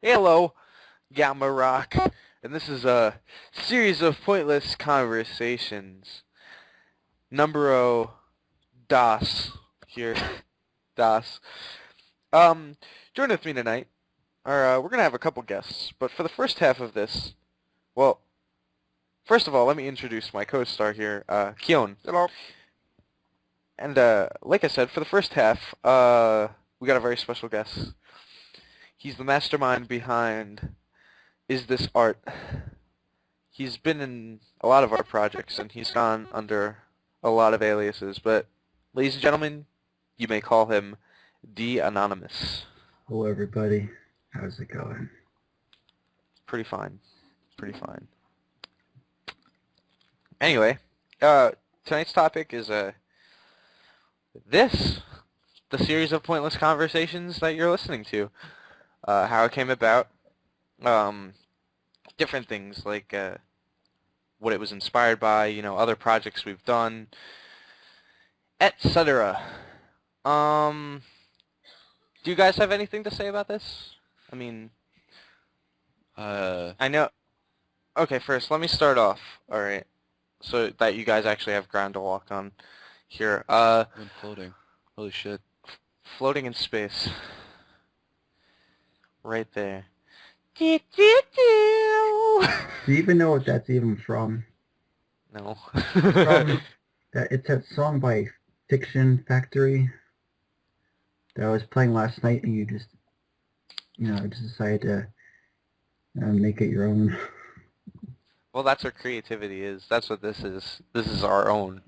Hello, Gamma Rock, and this is a series of pointless conversations. Numero dos here, dos. Um, Join with me tonight. We're gonna have a couple guests, but for the first half of this, well, first of all, let me introduce my co-star here, Kyon. Hello. And like I said, for the first half, we got a very special guest. He's the mastermind behind Is This Art? He's been in a lot of our projects, and he's gone under a lot of aliases, but ladies and gentlemen, you may call him D Anonymous. Hello everybody, how's it going? Pretty fine. Pretty fine. Anyway, tonight's topic is the series of pointless conversations that you're listening to. How it came about, different things like what it was inspired by, other projects we've done, etc. Do you guys have anything to say about this? I mean, I know. Okay, first, let me start off, alright, so that you guys actually have ground to walk on here. I'm floating. Holy shit. Floating in space. Right there. Do you even know what that's even from? No. It's that song by Fiction Factory that I was playing last night, and you just decided to make it your own. Well, that's what creativity is. That's what this is. This is our own.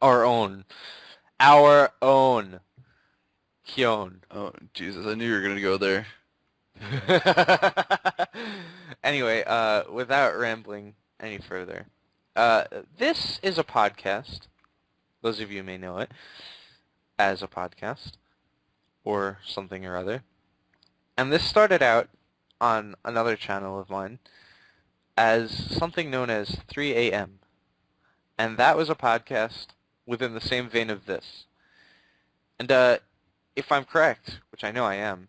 Our own. Our own. Kyon. Oh, Jesus, I knew you were going to go there. Anyway, without rambling any further, this is a podcast. Those of you may know it as a podcast or something or other. And this started out on another channel of mine as something known as 3 a.m. And that was a podcast within the same vein of this. And if I'm correct, which I know I am,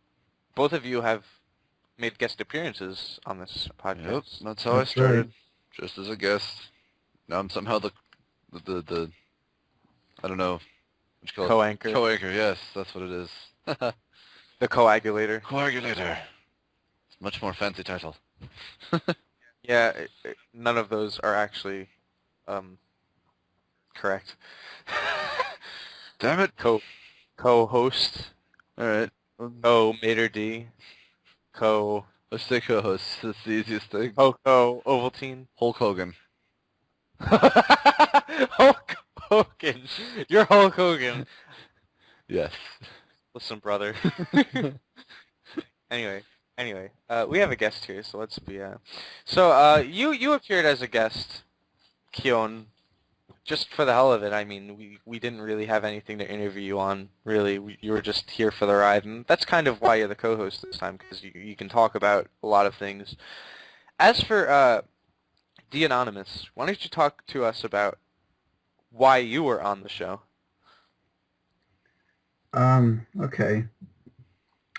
both of you have made guest appearances on this podcast. Yep, that's how I started. Just as a guest. Now I'm somehow the I don't know, what you call Co-anchor. it? Co-anchor, yes, that's what it is. The coagulator. Coagulator. Much more fancy title. Yeah, none of those are actually correct. Damn it. Co-host. Alright. Co-mater D. Let's say co-host. That's the easiest thing. Ovaltine. Hulk Hogan. Hulk Hogan. You're Hulk Hogan. Yes. Listen, brother. Anyway, we have a guest here, so let's be you appeared as a guest, Kyon, just for the hell of it. I mean, we didn't really have anything to interview you on, really. You were just here for the ride, and that's kind of why you're the co-host this time, because you can talk about a lot of things. As for D Anonymous, why don't you talk to us about why you were on the show? Okay.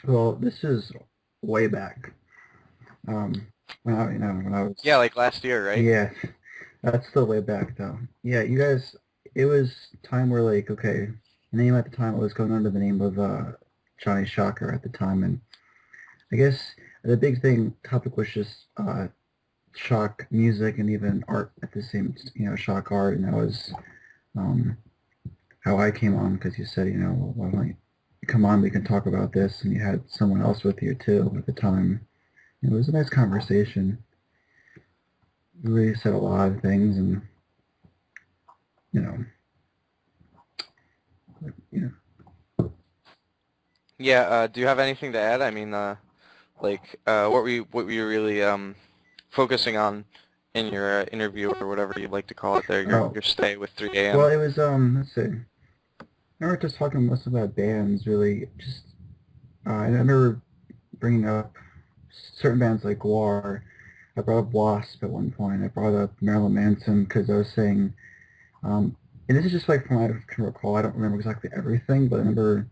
Well, this is way back. When I was... Yeah, like last year, right? Yeah, that's still way back, though. Yeah, you guys, it was time where, like, okay, the name at the time was going under the name of Johnny Shocker at the time, and I guess the big topic was just shock music and even art at the same, shock art, and that was how I came on, because you said, well, why don't you come on, we can talk about this, and you had someone else with you, too, at the time. It was a nice conversation. We really said a lot of things, and, Yeah, do you have anything to add? I mean, what were you really focusing on in your interview, or whatever you'd like to call it there, your stay with 3 a.m.? Well, it was, let's see. I remember just talking mostly about bands, really. Just, I remember bringing up certain bands like War. I brought up Wasp at one point. I brought up Marilyn Manson because I was saying, and this is just like from what I can recall. I don't remember exactly everything, but I remember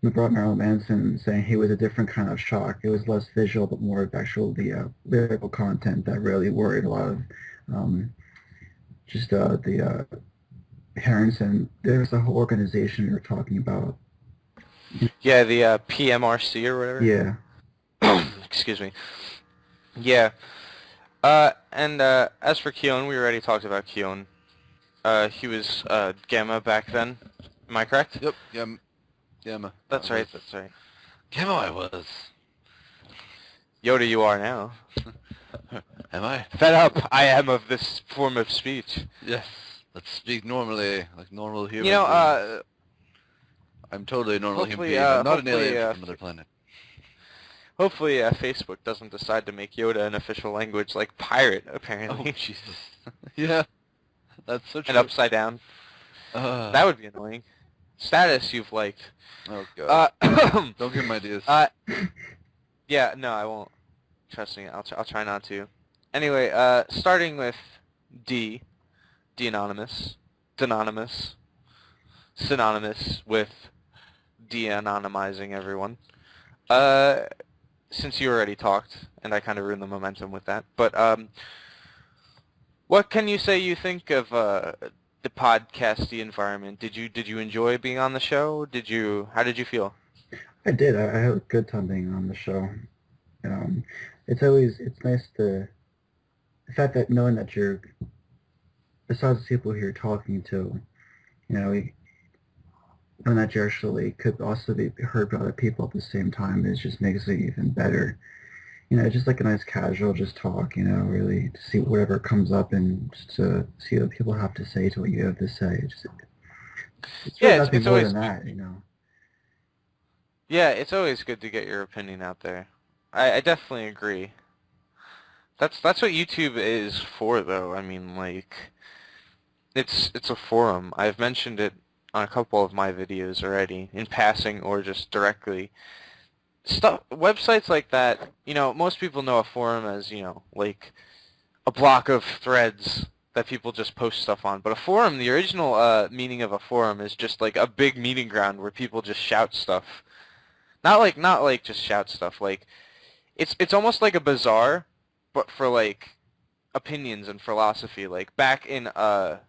we brought Marilyn Manson saying he was a different kind of shock. It was less visual, but more of actual the lyrical content that really worried a lot of um, just the parents. And there's a whole organization we were talking about. Yeah, the PMRC or whatever. Yeah. Excuse me. Yeah. And as for Kyon, we already talked about Kyon. He was Gamma back then. Am I correct? Yep. Gamma. That's right. That's right. Gamma I was. Yoda, you are now. Am I? Fed up, I am of this form of speech. Yes. Let's speak normally, like normal human You know, beings. I'm totally a normal human hopefully, being. I'm not an hopefully, alien from another planet. Hopefully, Facebook doesn't decide to make Yoda an official language like pirate, Oh, apparently. Jesus. Yeah. That's so true. And upside down. That would be annoying. Status you've liked. Oh, God. Don't give him ideas. Yeah, no, I won't. Trust me, I'll try not to. Anyway, starting with D Anonymous, Denonymous, synonymous with de-anonymizing everyone. Since you already talked, and I kind of ruined the momentum with that, but what can you say you think of the podcasty environment? Did you enjoy being on the show? How did you feel? I did. I had a good time being on the show. It's nice the fact that knowing that you're, besides the people who you're talking to, knowing that you actually could also be heard by other people at the same time just makes it even better. Just like a nice casual just talk, really to see whatever comes up and just to see what people have to say to what you have to say. It's really nothing more than that. Yeah, it's always good to get your opinion out there. I definitely agree. That's what YouTube is for, though. I mean, like, it's a forum. I've mentioned it on a couple of my videos already, in passing or just directly. Websites like that, most people know a forum as, like a block of threads that people just post stuff on. But a forum, the original meaning of a forum is just like a big meeting ground where people just shout stuff. Not like just shout stuff. Like it's almost like a bazaar, but for like opinions and philosophy. Like back in the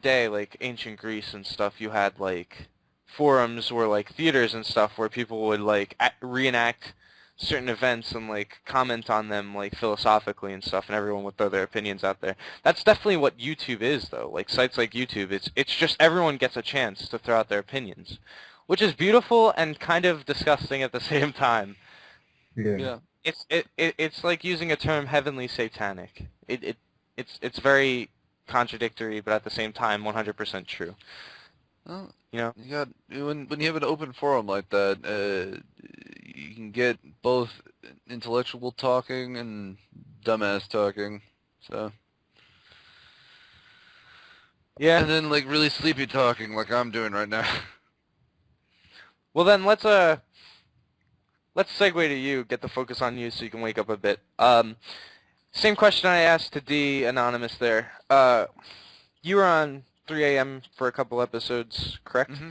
day, like ancient Greece and stuff, you had like forums or like theaters and stuff where people would like reenact certain events and like comment on them like philosophically and stuff, and everyone would throw their opinions out there. That's definitely what YouTube is, though. Like sites like YouTube, it's just everyone gets a chance to throw out their opinions, which is beautiful and kind of disgusting at the same time. Yeah. It's like using a term heavenly satanic. It's very contradictory, but at the same time 100% true. Well, You got when you have an open forum like that, you can get both intellectual talking and dumbass talking. So yeah. And then like really sleepy talking, like I'm doing right now. Well then, let's segue to you. Get the focus on you so you can wake up a bit. Same question I asked to D Anonymous there. You were on 3 a.m. for a couple episodes, correct? Mm-hmm.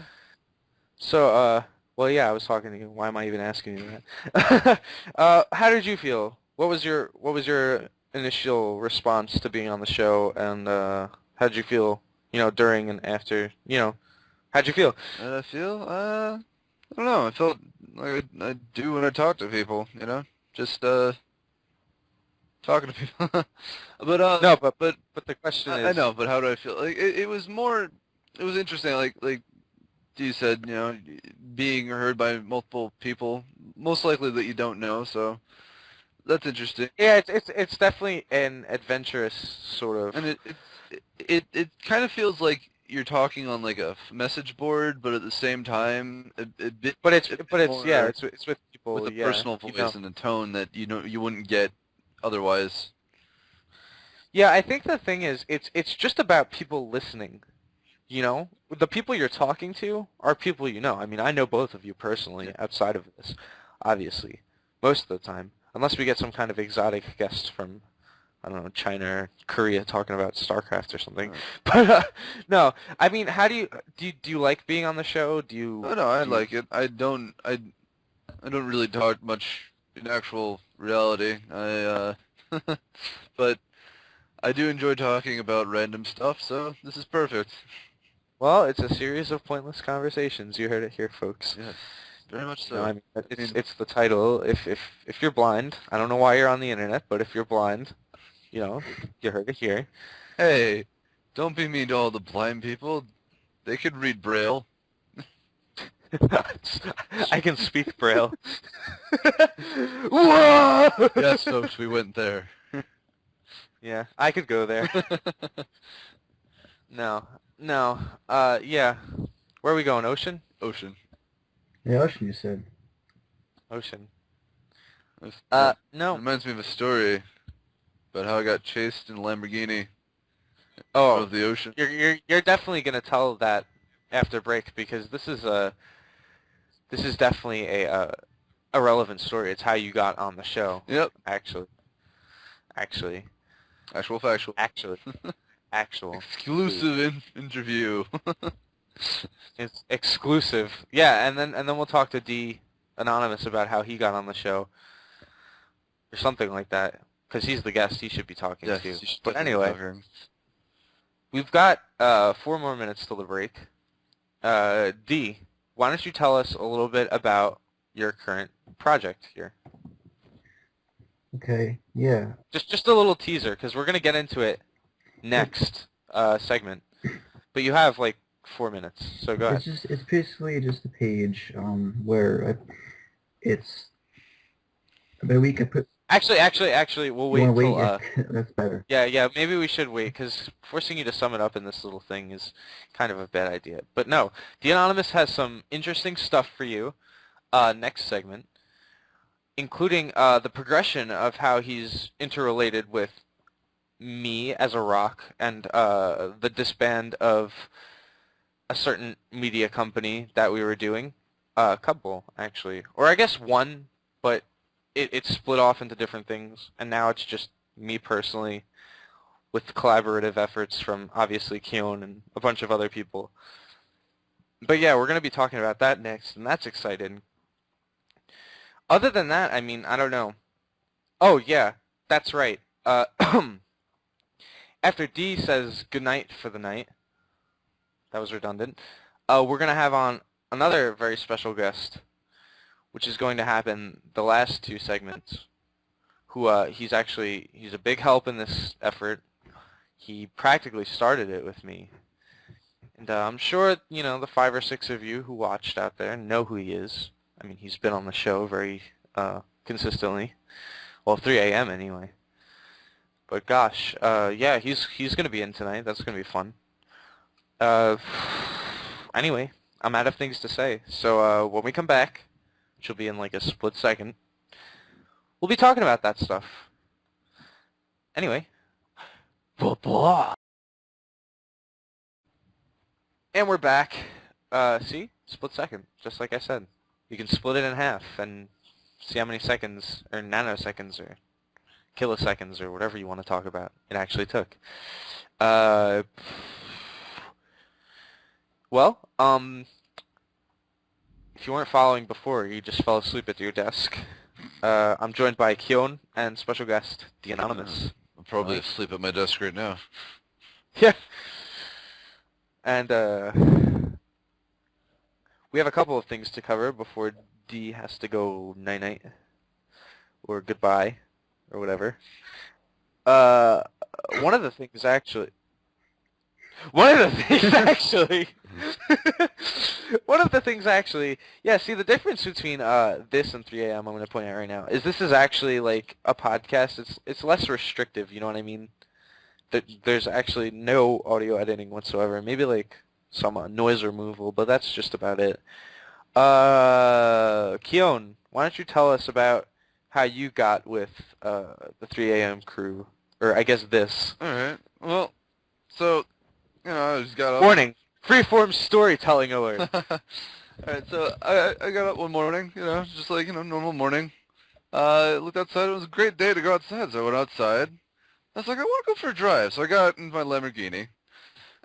So, well, yeah, I was talking to you. Why am I even asking you that? How did you feel? What was your initial response to being on the show, and how did you feel, during and after, how'd you feel? I feel, I don't know. I felt like I do when I talk to people, just talking to people. But No, but the question is. I know, but how do I feel? Like it was more. It was interesting. Like you said, being heard by multiple people, most likely that you don't know. So that's interesting. Yeah, it's definitely an adventurous sort of. And it kind of feels like you're talking on like a message board, but at the same time, a bit. But it's more it's with people with a personal voice and a tone that you wouldn't get otherwise. Yeah, I think the thing is, it's just about people listening. The people you're talking to are people you know. I mean, I know both of you personally outside of this, obviously, most of the time, unless we get some kind of exotic guest from I don't know, China or Korea talking about StarCraft or something. Right. But no, I mean, how do you like being on the show? Do you? Oh no, I do you- like it. I don't really talk much in actual reality. But I do enjoy talking about random stuff, so this is perfect. Well, it's a series of pointless conversations. You heard it here, folks. Yes, very much You know, so. I mean, it's the title. If you're blind, I don't know why you're on the internet, but if you're blind, you know, you heard it here. Hey, don't be mean to all the blind people. They could read Braille. I can speak Braille. Whoa! Yes, folks, we went there. Yeah, I could go there. No. Yeah. Where are we going? Ocean? Ocean. Yeah, Ocean, you said. Ocean. That No. reminds me of a story about how I got chased in a Lamborghini Oh, of the ocean. you're definitely gonna tell that after break because this is definitely a relevant story. It's how you got on the show. Yep. Actually. Actual factual. Actual. Exclusive interview. It's exclusive. Yeah, and then we'll talk to D Anonymous about how he got on the show or something like that because he's the guest. He should be talking Yes, to. you should But definitely anyway, talk to him. we've got 4 more minutes till the break. D, why don't you tell us a little bit about your current project here? Okay, yeah. Just a little teaser because we're gonna get into it next segment. But you have like 4 minutes, so go ahead. It's basically just a page where it's about a week I put. Actually, we'll You wait want to till wait? Yeah, that's better. yeah, maybe we should wait because forcing you to sum it up in this little thing is kind of a bad idea. But no, the Anonymous has some interesting stuff for you next segment, including the progression of how he's interrelated with me as a rock and the disband of a certain media company that we were doing. A couple, actually. Or I guess one, but it split off into different things, and now it's just me personally with collaborative efforts from obviously Kyon and a bunch of other people. But yeah, we're going to be talking about that next, and that's exciting. Other than that, I mean, I don't know. Oh, yeah, that's right. After D says goodnight for the night, that was redundant, we're going to have on another very special guest, which is going to happen the last 2 segments, who he's a big help in this effort. He practically started it with me. And I'm sure, you know, the 5 or 6 of you who watched out there know who he is. I mean, he's been on the show very consistently. Well, 3 a.m. anyway. But gosh, yeah, he's going to be in tonight. That's going to be fun. Anyway, I'm out of things to say. So when we come back, which will be in like a split second, we'll be talking about that stuff. Anyway. Blah, blah. And we're back. See? Split second, just like I said. You can split it in half and see how many seconds, or nanoseconds, or kiloseconds, or whatever you want to talk about it actually took. Well, if you weren't following before, you just fell asleep at your desk. I'm joined by Kyon and special guest, The Anonymous. I'm probably asleep at my desk right now. Yeah. And we have a couple of things to cover before D has to go night-night, or goodbye, or whatever. One of the things actually... yeah, see, the difference between this and 3 a.m. I'm going to point out right now is this is actually like a podcast. It's less restrictive, you know what I mean? There's actually no audio editing whatsoever. Maybe like some noise removal, but that's just about it. Kyon, why don't you tell us about how you got with the 3 a.m. crew, or I guess this. All right. Well, so, you know, I just got up. Warning, freeform storytelling alert. All right, so I got up one morning, you know, just like, you know, normal morning. I looked outside. It was a great day to go outside, so I went outside. I was like, I want to go for a drive. So I got in my Lamborghini,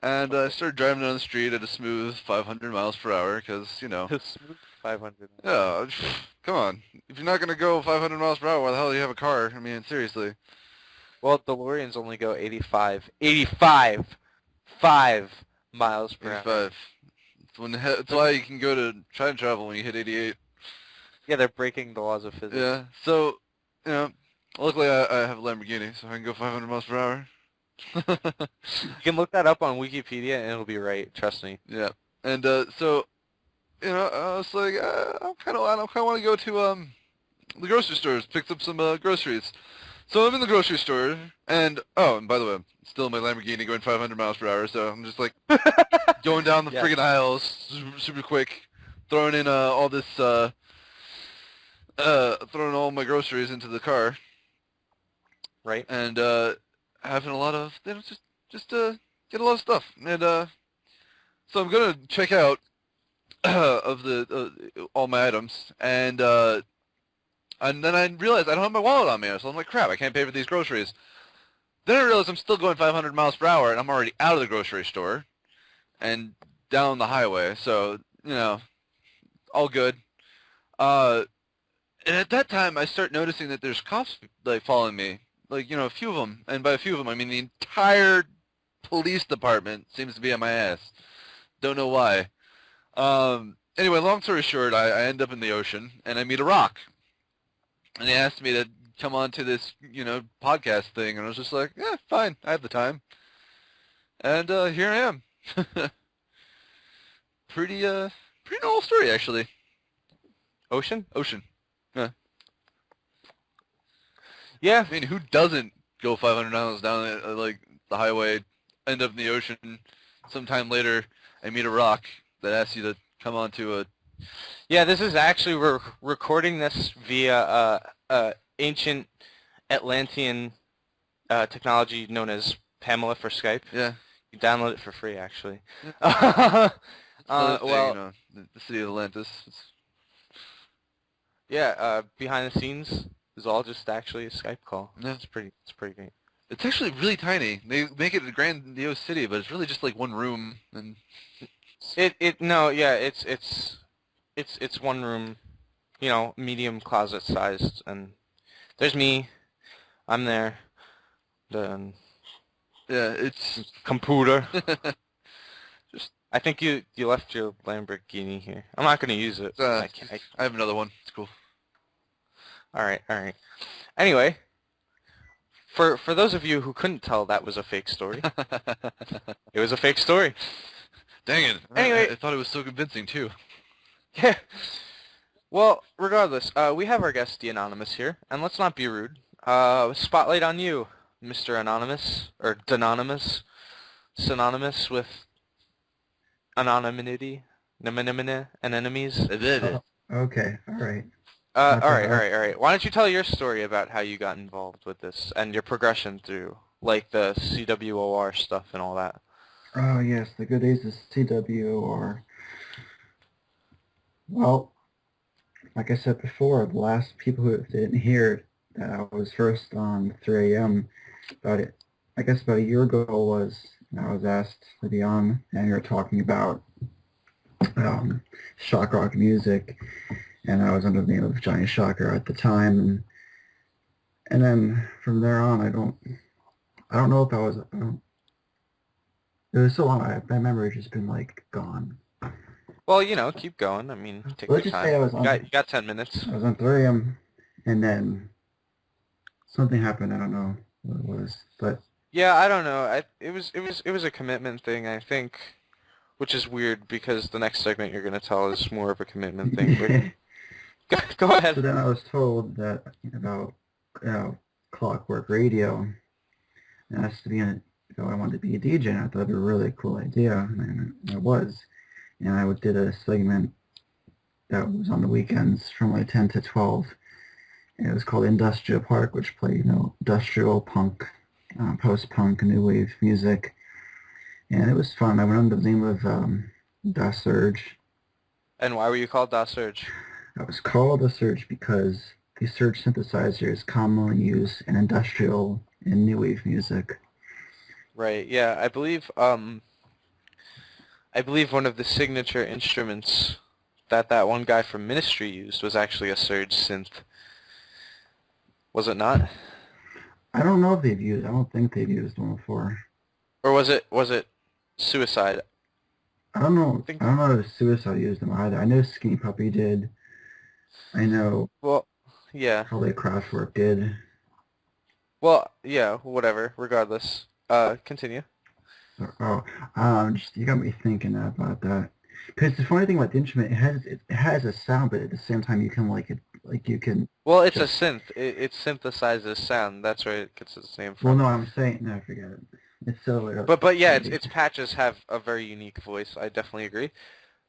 and I started driving down the street at a smooth 500 miles per hour because, Smooth 500. yeah, come on. If you're not going to go 500 miles per hour, why the hell do you have a car? I mean, seriously. Well, DeLoreans only go 5 miles per hour. 85. It's why you can go to time travel when you hit 88. Yeah, they're breaking the laws of physics. Yeah, so, luckily I have a Lamborghini, so I can go 500 miles per hour. You can look that up on Wikipedia and it'll be right. Trust me. Yeah, and so, I was like, I kind of want to go to the grocery stores, pick up some groceries. So I'm in the grocery store, and by the way, I'm still in my Lamborghini going 500 miles per hour, so I'm just like going down the Yes. friggin' aisles super quick, throwing in all this, throwing all my groceries into the car, Right? and having a lot of, just get a lot of stuff, and so I'm gonna check out of the all my items, and then I realized I don't have my wallet on me, so I'm like, crap, I can't pay for these groceries. Then I realized I'm still going 500 miles per hour, and I'm already out of the grocery store and down the highway, so, all good. And at that time, I start noticing that there's cops, like, following me, like, a few of them, and by a few of them, I mean the entire police department seems to be on my ass. Don't know why. Anyway, long story short, I end up in the ocean, and I meet a rock. And he asked me to come on to this, podcast thing, and I was just like, yeah, fine, I have the time. And here I am. Pretty normal story, actually. Ocean? Ocean. Yeah. Yeah. I mean, who doesn't go 500 miles down the highway, end up in the ocean, sometime later, and meet a rock that asks you to come on to a... Yeah, this is actually, we're recording this via ancient Atlantean technology known as Pamela for Skype. Yeah. You download it for free, actually. Another thing, Well, the city of Atlantis. yeah, behind the scenes is all just actually a Skype call. Yeah. It's pretty great. It's actually really tiny. They make it a grandiose city, but it's really just like one room, and... It's one room, medium closet sized, and there's me. I'm there. The yeah, it's... computer. I think you left your Lamborghini here. I'm not gonna use it. I have another one. It's cool. All right. Anyway, for those of you who couldn't tell that was a fake story, it was a fake story. Dang it. Anyway. I thought it was so convincing, too. Yeah. Well, regardless, we have our guest, the Anonymous, here, and let's not be rude. Spotlight on you, Mr. Anonymous, or Danonymous, synonymous with anonymity, and enemies. Oh, okay, all right. All right. Why don't you tell your story about how you got involved with this and your progression through, like, the CWOR stuff and all that? Oh, yes, the good days of CWOR. Well, like I said before, the last people who didn't hear it, that I was first on 3 a.m. about a year ago I was asked to be on, and we were talking about shock rock music, and I was under the name of Johnny Shocker at the time, and then from there on, I don't know if I was, it was so long, my memory's just been, like, gone. Well, keep going. I mean, take Let's your just say time. I was on, You got 10 minutes. I was on 3 a.m., and then something happened, I don't know what it was, but... Yeah, I don't know. It was a commitment thing, I think, which is weird because the next segment you're going to tell is more of a commitment thing. But go ahead. So then I was told that about clockwork radio, and asked to be I wanted to be a DJ, and I thought it'd be a really cool idea, and I was. And I did a segment that was on the weekends from like 10 to 12, and it was called Industrial Park, which played, industrial punk, post-punk, new wave music, and it was fun. I went under the name of Da Surge. And why were you called Da Surge? I was called a Surge because the Surge synthesizer is commonly used in industrial and new wave music. Right. Yeah, I believe one of the signature instruments that one guy from Ministry used was actually a surge synth. Was it not? I don't know if they've used. I don't think they've used one before. Or was it Suicide? I don't know. think- I don't know if Suicide used them either. I know Skinny Puppy did. I know Well, yeah. probably Kraftwerk did. Well, yeah, whatever. Regardless. Continue. Just you got me thinking about that. Because the funny thing about the instrument, it has a sound, but at the same time you can you can. Well, it's a just, synth. It synthesizes sound. That's where it gets its name Well, from. no, I'm saying no, forget it. It's so like. But yeah, its patches have a very unique voice. I definitely agree.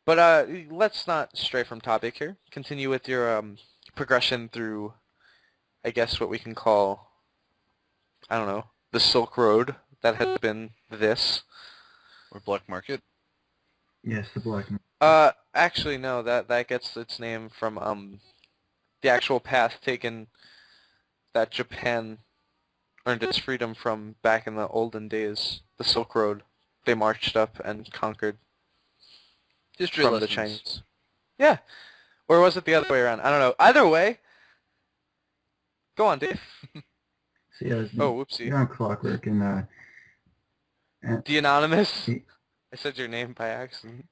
But let's not stray from topic here. Continue with your progression through, I guess, what we can call, I don't know, the Silk Road that has been this. Or Black Market. Yes, the black. Actually, no. That gets its name from the actual path taken that Japan earned its freedom from back in the olden days, the Silk Road. They marched up and conquered History from lessons. the Chinese. Yeah. Or was it the other way around? I don't know. Either way, go on, Dave. So yeah, Oh, whoopsie. you're on Clockwork and The Anonymous. the- I said your name by accident.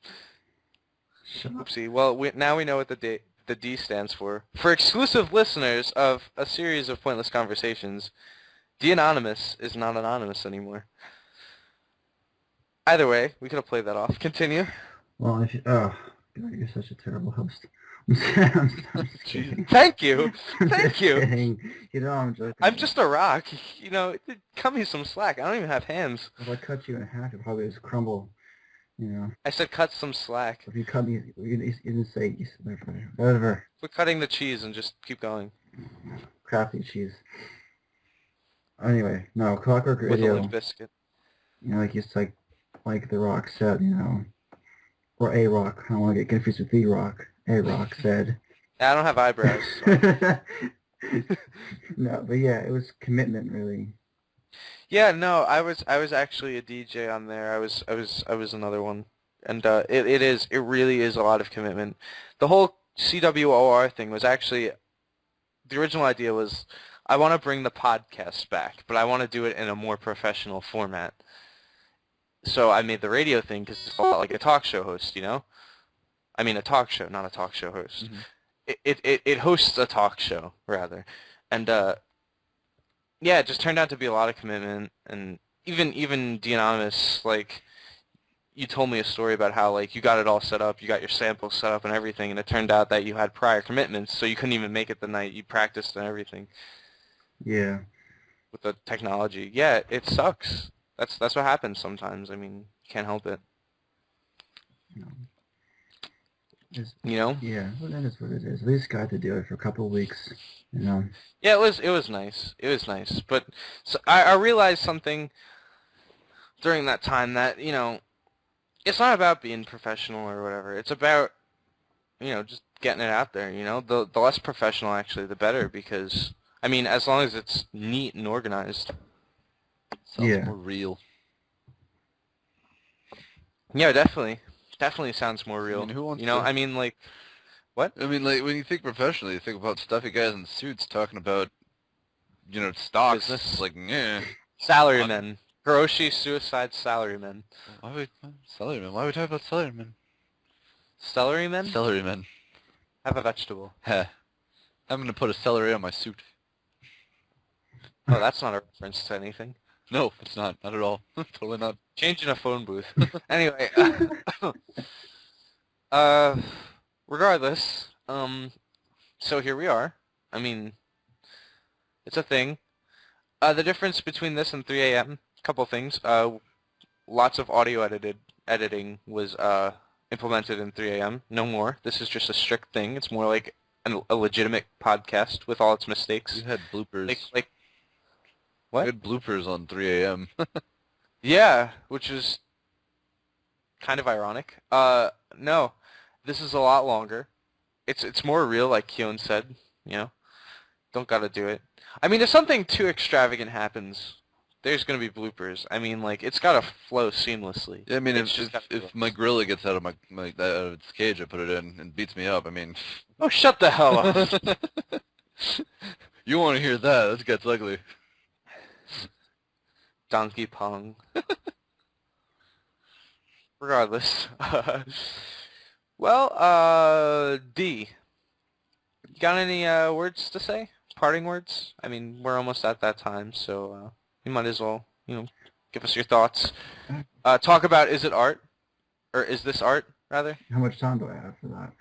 shut up. Oopsie. Well, now we know what the D stands for. For exclusive listeners of a series of pointless conversations, The Anonymous is not anonymous anymore. Either way, we could have played that off. Continue. Well, if you, oh, God, you're such a terrible host. I'm just kidding. Thank you. I'm Thank just you. kidding. You know, I'm joking. I'm just a rock. You know, cut me some slack. I don't even have hands. If I cut you in half, you'd probably just crumble. You know, I said cut some slack. if you cut me, you didn't say whatever. Quit cutting the cheese and just keep going. Crafty cheese. Anyway, no, Clockwork With a Radio. Limp Biscuit. You know, like The Rock said, you know, or A Rock. I don't want to get confused with The Rock. A Rock said. I don't have eyebrows. So. No, but yeah, it was commitment, really. Yeah, no, I was actually a DJ on there. I was another one, and it really is a lot of commitment. The whole CWOR thing was actually, the original idea was, I want to bring the podcast back, but I want to do it in a more professional format. So I made the radio thing because it's a lot like a talk show host, you know? I mean a talk show, not a talk show host. Mm-hmm. It hosts a talk show, rather. And yeah, it just turned out to be a lot of commitment, and even the Anonymous, like, you told me a story about how, like, you got it all set up, you got your samples set up and everything, and it turned out that you had prior commitments, so you couldn't even make it the night you practiced and everything. Yeah. With the technology. Yeah, it sucks. That's what happens sometimes. I mean, you can't help it. You know, You know? yeah, well, that is what it is. At least got to do it for a couple of weeks, you know. Yeah, it was nice. It was nice. But so I realized something during that time that, you know, it's not about being professional or whatever. It's about, you know, just getting it out there, you know. The less professional, actually, the better, because, I mean, as long as it's neat and organized. Sounds Yeah. more real. Yeah, definitely. Definitely sounds more real. I mean, who wants you know, to- I mean, like, what? I mean, like, when you think professionally, you think about stuffy guys in suits talking about, you know, stocks. Business. Like, yeah. Salarymen. Hiroshi Suicide Salarymen. Why would salarymen? Why would we talk about salarymen? Celerymen? Salarymen. Have a vegetable. Heh. I'm gonna put a celery on my suit. Oh, that's not a reference to anything. No, it's not. Not at all. Totally not. Changing a phone booth. Anyway, regardless, so here we are. I mean, it's a thing. The difference between this and 3 a.m., couple things. Lots of audio editing was implemented in 3 a.m. No more. This is just a strict thing. It's more like a legitimate podcast with all its mistakes. We had bloopers. Like what? We had bloopers on 3 a.m. Yeah, which is kind of ironic. No, this is a lot longer. It's more real, like Kyon said, you know. Don't gotta do it. I mean, if something too extravagant happens, there's gonna be bloopers. I mean, like, it's gotta flow seamlessly. Yeah, I mean, It's just gotta if flow. my gorilla gets out of out of its cage, I put it in and beats me up. I mean, Oh, shut the hell up. you want to hear that? That gets ugly. Donkey Kong. Regardless. Well, D. Got any words to say? Parting words? I mean, we're almost at that time, so you might as well, give us your thoughts. Talk about, is it art? Or is this art, rather? How much time do I have for that?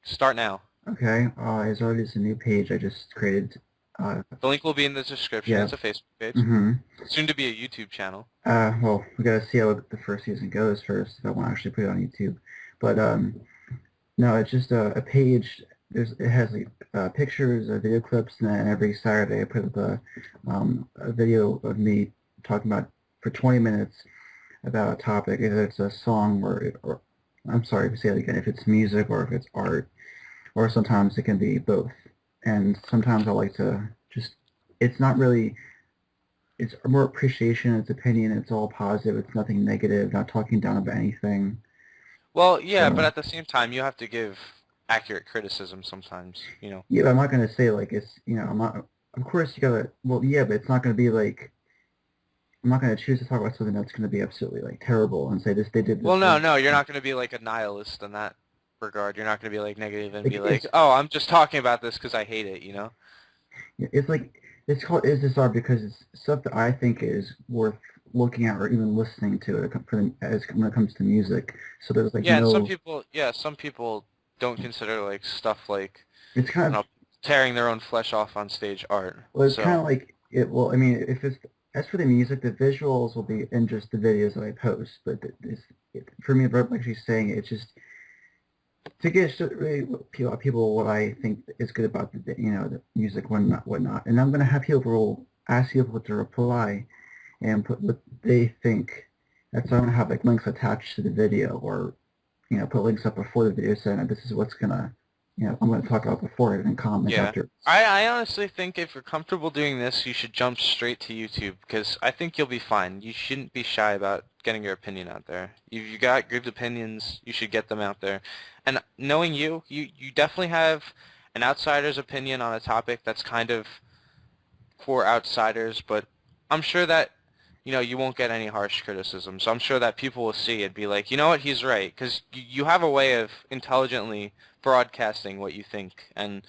Start now. Okay, as already is a new page I just created. The link will be in the description. Yeah. It's a Facebook page. Mm-hmm. Soon to be a YouTube channel. Well, we gotta see how the first season goes first, if I want to actually put it on YouTube. But, no, it's just a page. It has like pictures, video clips, and then every Saturday I put up a video of me talking about for 20 minutes about a topic, either it's a song or I'm sorry to say it again, if it's music or if it's art, or sometimes it can be both. And sometimes I like to just, it's not really, it's more appreciation, it's opinion, it's all positive, it's nothing negative, not talking down about anything. Well, yeah, So- but at the same time, you have to give accurate criticism sometimes, Yeah, but I'm not going to say like it's, I'm not, of course you gotta, well, yeah, but it's not going to be like, I'm not going to choose to talk about something that's going to be absolutely like terrible and say they did this. Well, no, wrong. you're not going to be like a nihilist in that regard. You're not going to be like negative and Like, be like, it's- oh, I'm just talking about this because I hate it, It's like, it's called Is This Art because it's stuff that I think is worth looking at or even listening to when it comes to music. So there's like Yeah, no... and some people don't consider like stuff like, It's kind of... tearing their own flesh off on stage art. Well, it's So, kind of like... I mean, if it's... As for the music, the visuals will be in just the videos that I post. But for me, like she's saying, it's just... To get really people what I think is good about the music, whatnot. And I'm going to have people ask people to reply and put what they think. That's why I'm going to have like links attached to the video or, put links up before the video saying this is what's going to, I'm going to talk about before it and comment yeah. after. I honestly think if you're comfortable doing this, you should jump straight to YouTube because I think you'll be fine. You shouldn't be shy about getting your opinion out there. If you got good opinions, you should get them out there. And knowing you definitely have an outsider's opinion on a topic that's kind of for outsiders, but I'm sure that, you won't get any harsh criticism. So I'm sure that people will see it, be like, you know what, he's right, because you have a way of intelligently broadcasting what you think, and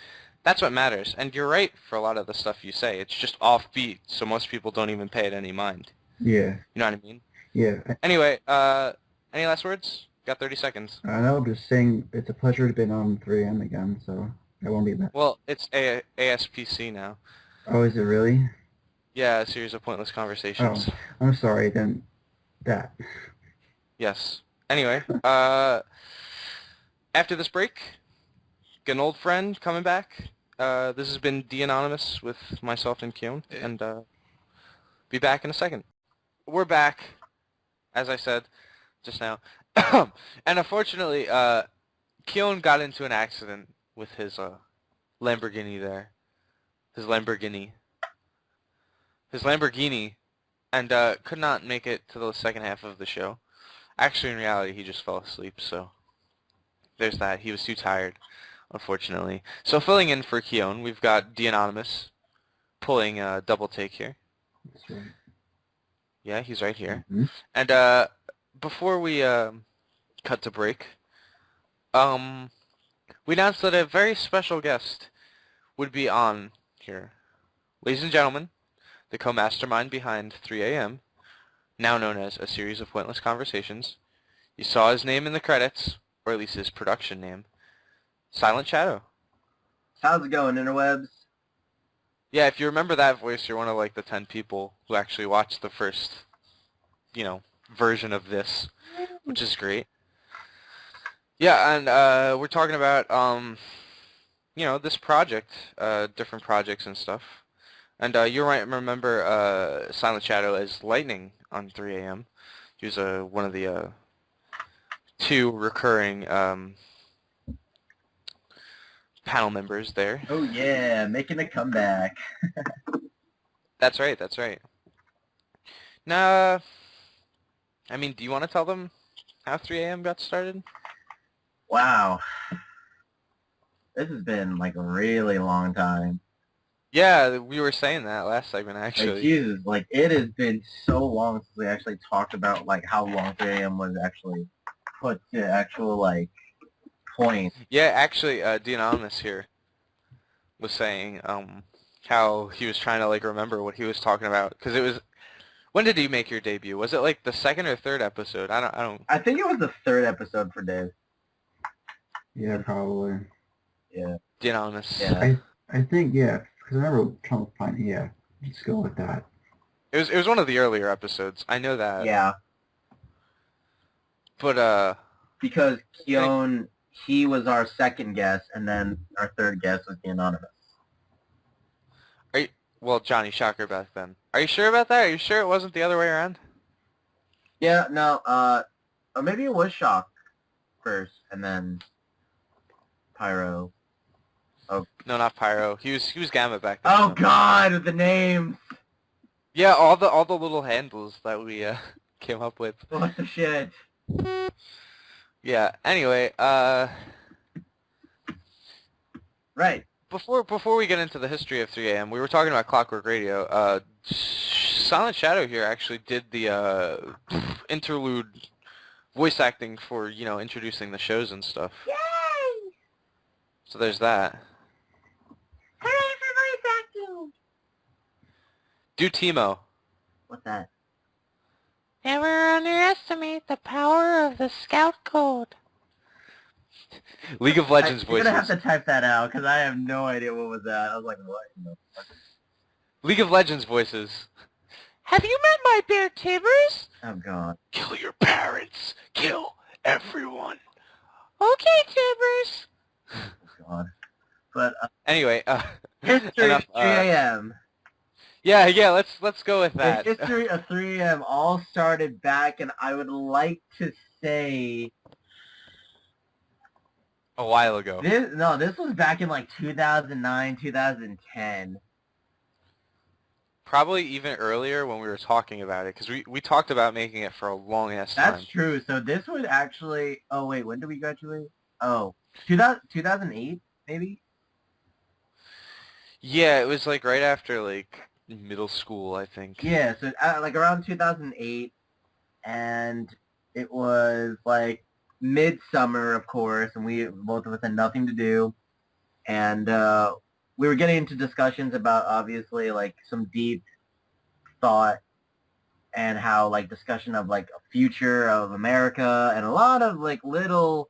that's what matters. And you're right for a lot of the stuff you say. It's just offbeat, so most people don't even pay it any mind. Yeah. You know what I mean? Yeah. Anyway, any last words? Got 30 seconds. I know, I'm just saying it's a pleasure to be on 3M again, so I won't be back. Well, it's ASPC now. Oh, is it really? Yeah, a series of pointless conversations. Oh, I'm sorry, then that. Yes. Anyway, after this break, get an old friend coming back. This has been D Anonymous with myself and Kyon, and be back in a second. We're back, as I said just now. And unfortunately, Kyon got into an accident with his Lamborghini there. His Lamborghini, and could not make it to the second half of the show. Actually, in reality, he just fell asleep, so there's that. He was too tired, unfortunately. So filling in for Kyon, we've got D Anonymous pulling a double take here. That's right. Yeah, he's right here. Mm-hmm. And before we cut to break, we announced that a very special guest would be on here. Ladies and gentlemen, the co-mastermind behind 3AM, now known as A Series of Pointless Conversations. You saw his name in the credits, or at least his production name. Silent Shadow. How's it going, interwebs? Yeah, if you remember that voice, you're one of like the 10 people who actually watched the first, version of this, which is great. Yeah, and we're talking about, this project, different projects and stuff. And you might remember Silent Shadow as Lightning on 3AM. He was one of the two recurring panel members there. Oh yeah, making a comeback. That's right, that's right. Now, I mean, do you want to tell them how 3 a.m. got started? Wow. This has been like a really long time. Yeah, we were saying that last segment, Like actually. Jesus, like it has been so long since we actually talked about like how long 3 a.m. was actually put to actual like point. Yeah, actually, The Anonymous here was saying how he was trying to like remember what he was talking about, because it was, when did you make your debut? Was it like the second or third episode? I don't. I think it was the third episode for Dave. Yeah, probably. Yeah. The Anonymous. Yeah. I think, yeah, because I remember trying to find, yeah, let's go with that. It was one of the earlier episodes. I know that. Yeah. But Because Kyon, he was our second guest, and then our third guest was the Anonymous. well, Johnny Shocker back then. Are you sure about that? Are you sure it wasn't the other way around? Yeah, no, or maybe it was Shock first, and then Pyro. No, not Pyro. He was Gamma back then. Oh God, the names! Yeah, all the little handles that we came up with. What the shit? Yeah. Anyway, Right. before we get into the history of 3 a.m., we were talking about Clockwork Radio. Silent Shadow here actually did the interlude voice acting for, introducing the shows and stuff. Yay! So there's that. Hooray for voice acting! Do Timo. What's that? Never underestimate the power of the Scout Code. League of Legends You're voices. gonna have to type that out, because I have no idea what was that. I was like, what? No. League of Legends voices. Have you met my bear Tibbers? Oh God. Kill your parents. Kill everyone. Okay, Tibbers. Oh God. But Anyway, history enough, of 3 a.m. yeah, let's go with that. The history of 3 a.m. all started back, and I would like to say A while ago. this was back in like 2009, 2010. Probably even earlier when we were talking about it, because we talked about making it for a long ass time. That's true. So this would actually. Oh wait, when did we graduate? Oh, 2008 maybe. Yeah, it was like right after like middle school, I think. Yeah, so like around 2008, and it was like midsummer, of course, and we both of us had nothing to do, and we were getting into discussions about obviously like some deep thought and how like discussion of like a future of America and a lot of like little.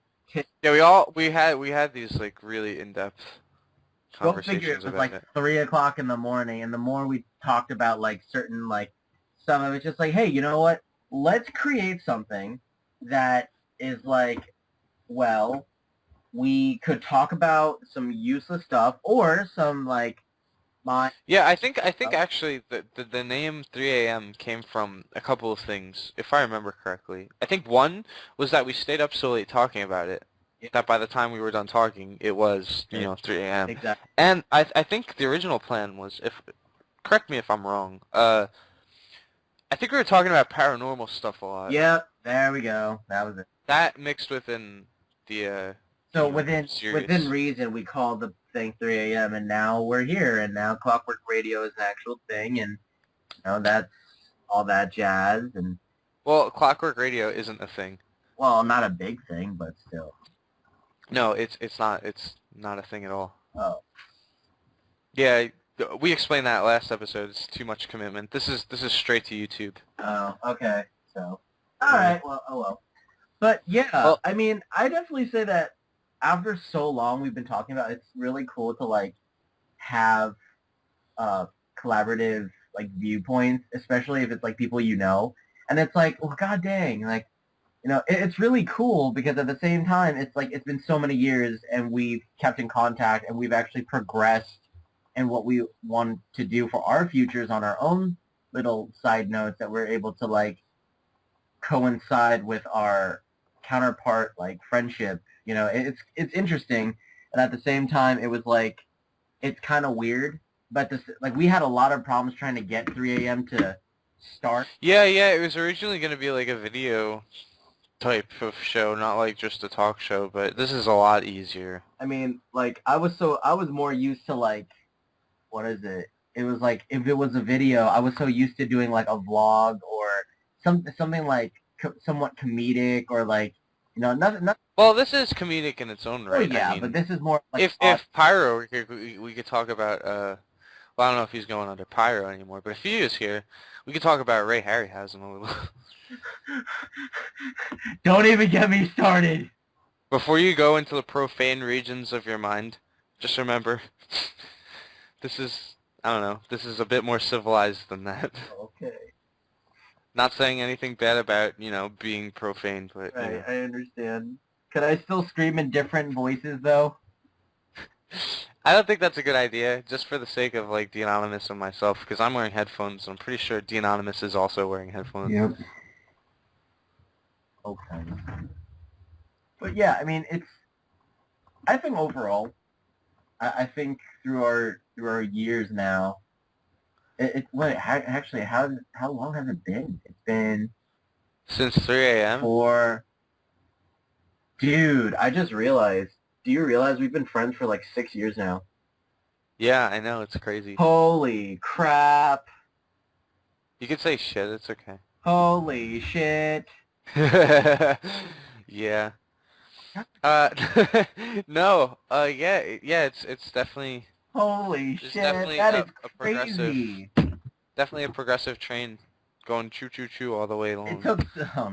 Yeah, we had these like really in-depth Go conversations figure, it was about like it. 3 o'clock in the morning, and the more we talked about like certain like stuff, it was just like, hey, you know what? Let's create something that is like, well, we could talk about some useless stuff or some like Yeah, I think actually the name 3 a.m. came from a couple of things, if I remember correctly. I think one was that we stayed up so late talking about it, that by the time we were done talking, it was, 3 a.m. Exactly. And I think the original plan was, correct me if I'm wrong, I think we were talking about paranormal stuff a lot. Yep, there we go. That was it. That mixed within the, So serious. within reason, we called the thing 3 a.m. and now we're here, and now Clockwork Radio is an actual thing, and that's all that jazz, and Well, Clockwork Radio isn't a thing. well, not a big thing, but still. No, it's not a thing at all. Oh. Yeah, we explained that last episode. It's too much commitment. This is straight to YouTube. Oh, okay. So, all right. Well, oh well. But yeah, Well- I mean, I definitely say that after so long we've been talking about, it's really cool to like have collaborative like viewpoints, especially if it's like people you know, and it's like, well, god dang, like it's really cool because at the same time, it's like it's been so many years and we've kept in contact and we've actually progressed in what we want to do for our futures on our own little side notes that we're able to like coincide with our counterpart like friendship. It's interesting, but at the same time, it was like, it's kind of weird. But this, like, we had a lot of problems trying to get 3 a.m. to start. Yeah, it was originally going to be like a video type of show, not like just a talk show, but this is a lot easier. I mean, like, I was more used to, like, what is it? It was like, if it was a video, I was so used to doing like a vlog or something like somewhat comedic or like, nothing. Well, this is comedic in its own right. Yeah, I mean, but this is more like if Pyro were here, we could talk about. Well, I don't know if he's going under Pyro anymore, but if he is here, we could talk about Ray Harryhausen a little. Don't even get me started. Before you go into the profane regions of your mind, just remember, this is, I don't know, this is a bit more civilized than that. Okay. Not saying anything bad about, being profane, but, Right, I understand. Could I still scream in different voices, though? I don't think that's a good idea, just for the sake of, like, the Anonymous and myself, because I'm wearing headphones, and I'm pretty sure the Anonymous is also wearing headphones. Yep. Okay. But yeah, I mean, I think overall, I think through our years now, how long has it been? It's been Since 3 a.m.? Dude, I just realized. Do you realize we've been friends for like 6 years now? Yeah, I know, it's crazy. Holy crap. You can say shit, it's okay. Holy shit. Yeah. No, it's definitely... Holy There's shit, definitely that a is crazy. Definitely a progressive train going choo-choo-choo all the way along.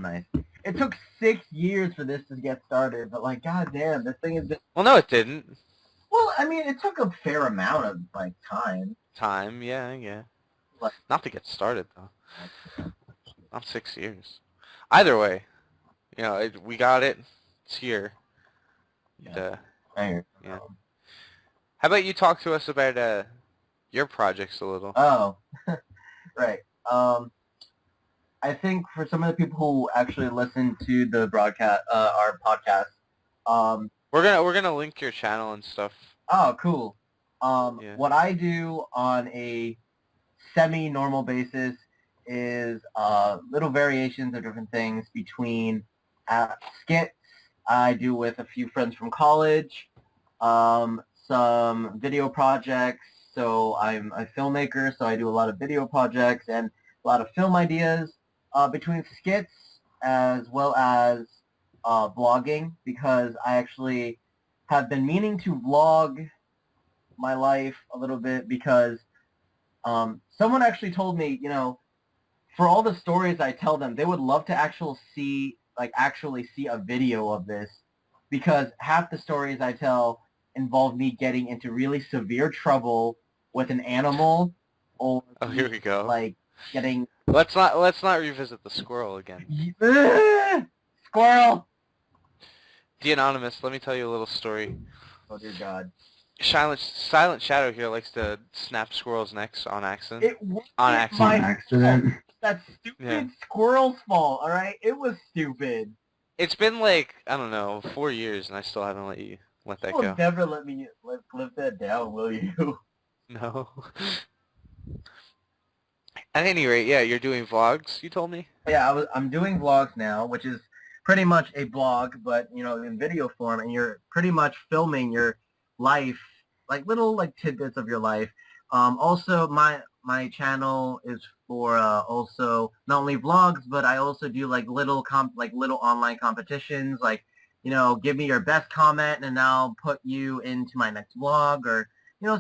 Nice. It took 6 years for this to get started, but like, goddamn, this thing has been... Well, no, it didn't. Well, I mean, it took a fair amount of, like, time. Time, yeah. Like, not to get started, though. Not 6 years. Either way, we got it. It's here. Yeah. Yeah. How about you talk to us about your projects a little? Oh, right. I think for some of the people who actually listen to the broadcast, our podcast, we're gonna link your channel and stuff. Oh, cool. Yeah. What I do on a semi-normal basis is little variations of different things between skits I do with a few friends from college, some video projects. So I'm a filmmaker, so I do a lot of video projects and a lot of film ideas between skits as well as vlogging, because I actually have been meaning to vlog my life a little bit, because someone actually told me, for all the stories I tell them, they would love to actually see a video of this, because half the stories I tell involve me getting into really severe trouble with an animal, or here we go. Like getting. Let's not revisit the squirrel again. Squirrel. The Anonymous. Let me tell you a little story. Oh dear God. Silent Shadow here likes to snap squirrels' necks on accident. On accident. That stupid squirrel's fault, alright? It was stupid. It's been like, I don't know, 4 years, and I still haven't let that go. You'll never let me live that down, will you? No. At any rate, yeah, you're doing vlogs, you told me? Yeah, I'm doing vlogs now, which is pretty much a blog, but, in video form, and you're pretty much filming your life, like little tidbits of your life. Also, my channel is for also not only vlogs, but I also do little online competitions, give me your best comment and I'll put you into my next vlog, or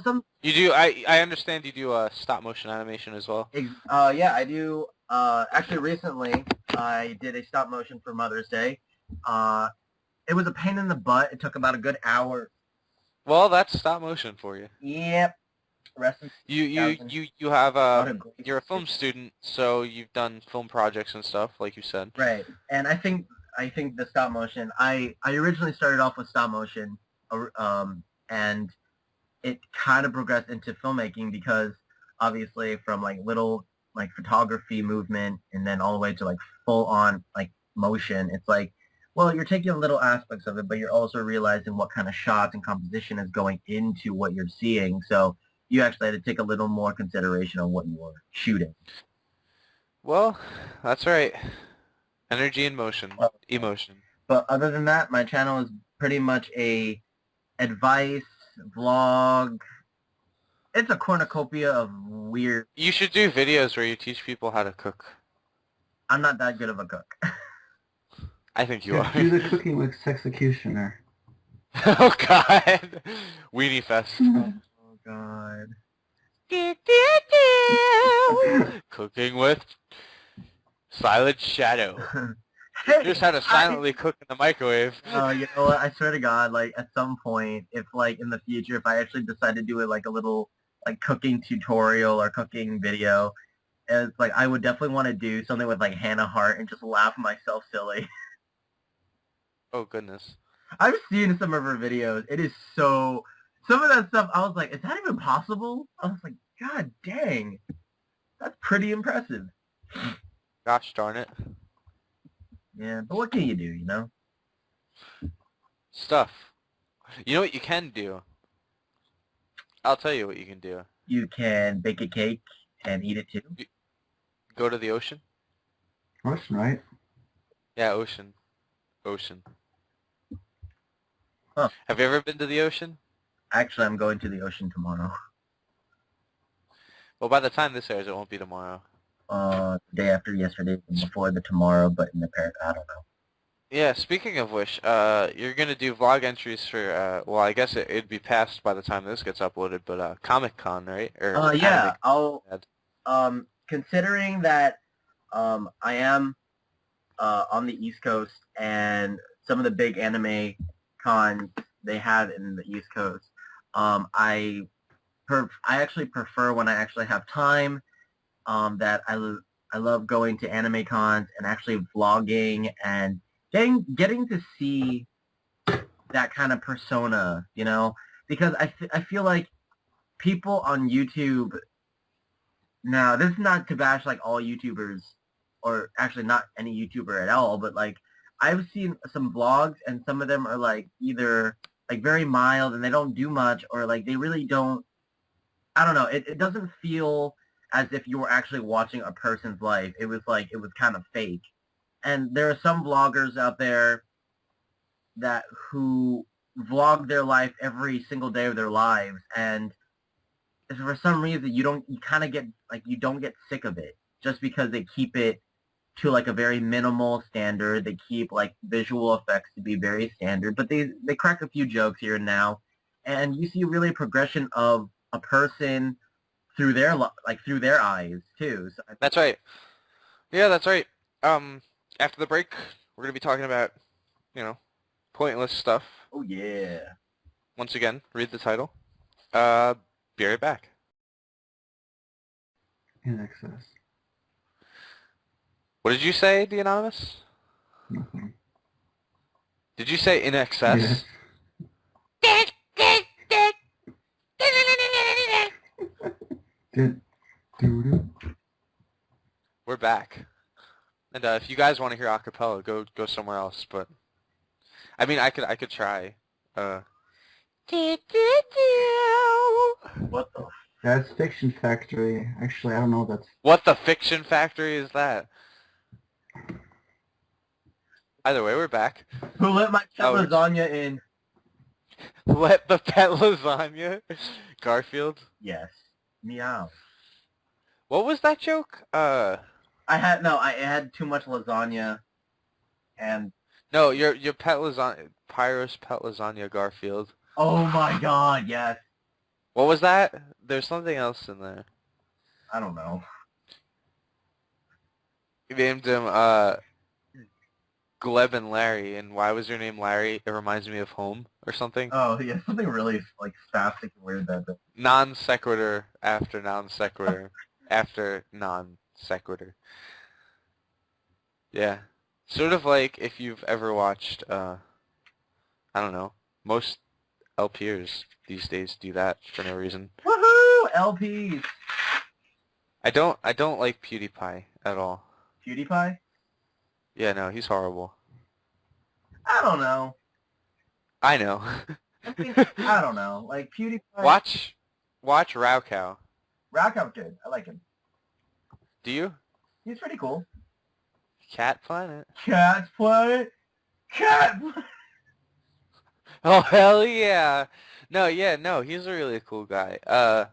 some. You do. I understand you do stop motion animation as well. Yeah, I do. Actually, recently I did a stop motion for Mother's Day. It was a pain in the butt. It took about a good hour. Well, that's stop motion for you. Yep. You have you're a film student, so you've done film projects and stuff, like you said. Right, and I think the stop motion. I originally started off with stop motion, and it kind of progressed into filmmaking, because obviously from little photography movement and then all the way to full on motion. It's well, you're taking little aspects of it, but you're also realizing what kind of shots and composition is going into what you're seeing. So you actually had to take a little more consideration on what you were shooting. Well, that's right. Energy and motion. Well, Emotion. but other than that, my channel is pretty much a advice vlog. It's a cornucopia of weird. You should do videos where you teach people how to cook. I'm not that good of a cook. I think you are. Do the cooking with Sexecutioner. Oh God. Weenie Fest. Oh God. Cooking with Silent Shadow. Hey, Here's how to silently cook in the microwave. you know what? I swear to God, like at some point, if like in the future, if I actually decide to do it like a little like cooking tutorial or cooking video, it's like I would definitely want to do something with like Hannah Hart and just laugh myself silly. Oh goodness. I've seen some of her videos. It is so. Some of that stuff, I was like, is that even possible? I was like, God dang, that's pretty impressive. Gosh darn it. Yeah, but what can you do, you know? Stuff. You know what you can do? I'll tell you what you can do. You can bake a cake and eat it too. Go to the ocean? Ocean, right? Yeah, ocean. Ocean. Huh. Have you ever been to the ocean? Actually, I'm going to the ocean tomorrow. Well, by the time this airs, it won't be tomorrow. The day after yesterday, before the tomorrow, but in the I don't know. Yeah, speaking of which, you're going to do vlog entries for, well, I guess it'd be past by the time this gets uploaded, but Comic-Con, right? Or Yeah, Anime- I'll, considering that, I am, on the East Coast, and some of the big anime cons they have in the East Coast, I actually prefer when I actually have time, that I love going to anime cons and actually vlogging and getting to see that kind of persona, you know, because I feel like people on YouTube now, this is not to bash like all YouTubers, or actually not any YouTuber at all, but like I've seen some vlogs and some of them are like either like very mild and they don't do much, or like they really don't, I don't know, it doesn't feel as if you were actually watching a person's life. It was like, it was kind of fake. And there are some vloggers out there who vlog their life every single day of their lives, and for some reason you kind of get like, you don't get sick of it just because they keep it to like a very minimal standard. They keep like visual effects to be very standard, but they crack a few jokes here and now, and you see really a progression of a person through their through their eyes too. So That's right. Yeah, that's right. After the break, we're going to be talking about, you know, pointless stuff. oh yeah. Once again, read the title. Be right back. In excess. What did you say, The Anonymous? Nothing. Did you say in excess? Yes. Doo-doo. We're back. And if you guys want to hear acapella, go somewhere else. But I mean, I could try. What the? That's Fiction Factory. Actually, I don't know if that's... What the fiction factory is that? Either way, we're back. Who let my pet Oh, lasagna in? Let the pet lasagna. Garfield. Yes. Meow. What was that joke? I had too much lasagna, and No, your pet lasagna, Pyro's pet lasagna, Garfield. oh my God, yes. What was that? There's something else in there. I don't know. You named him Gleb and Larry, and why was your name Larry? It reminds me of home or something. Oh yeah, something really like spastic and weird that. Non sequitur after non sequitur after non sequitur. Yeah. Sort of like if you've ever watched, I don't know, most LPers these days do that for no reason. Woohoo! LPs. I don't like PewDiePie at all. PewDiePie. Yeah, no, he's horrible. I don't know. I know. I mean, I don't know. Like PewDiePie. Watch Raocow. Rackham's good. I like him. Do you? He's pretty cool. Cat Planet. Cat's Planet. Cat Planet. Oh hell yeah! No, he's a really cool guy. But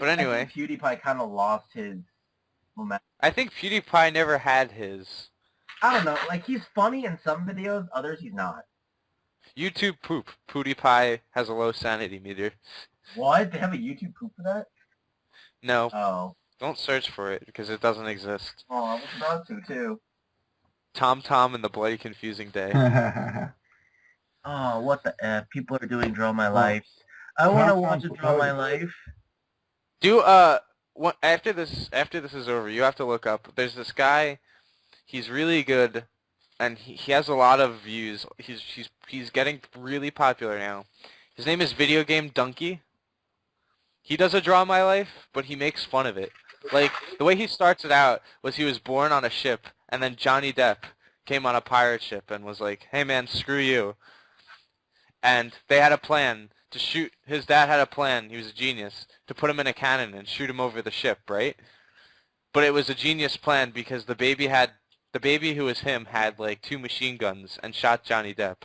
anyway. I think PewDiePie kind of lost his momentum. I think PewDiePie never had his. I don't know. Like he's funny in some videos, others he's not. YouTube poop. PewDiePie has a low sanity meter. What? They have a YouTube poop for that? No, Oh. don't search for it because it doesn't exist. Oh, I was about to too. Tom and the Bloody Confusing Day. Oh, what the F? People are doing Draw My Life. I want to watch a Draw My Life. Do what after this is over, you have to look up. There's this guy. He's really good, and he has a lot of views. He's getting really popular now. His name is Video Game Donkey. He does a Draw My Life, but he makes fun of it. Like the way he starts it out was he was born on a ship, and then Johnny Depp came on a pirate ship and was like, "Hey man, screw you." And they had a plan to shoot. His dad had a plan. He was a genius to put him in a cannon and shoot him over the ship, right? But it was a genius plan because the baby who was him had like 2 machine guns and shot Johnny Depp.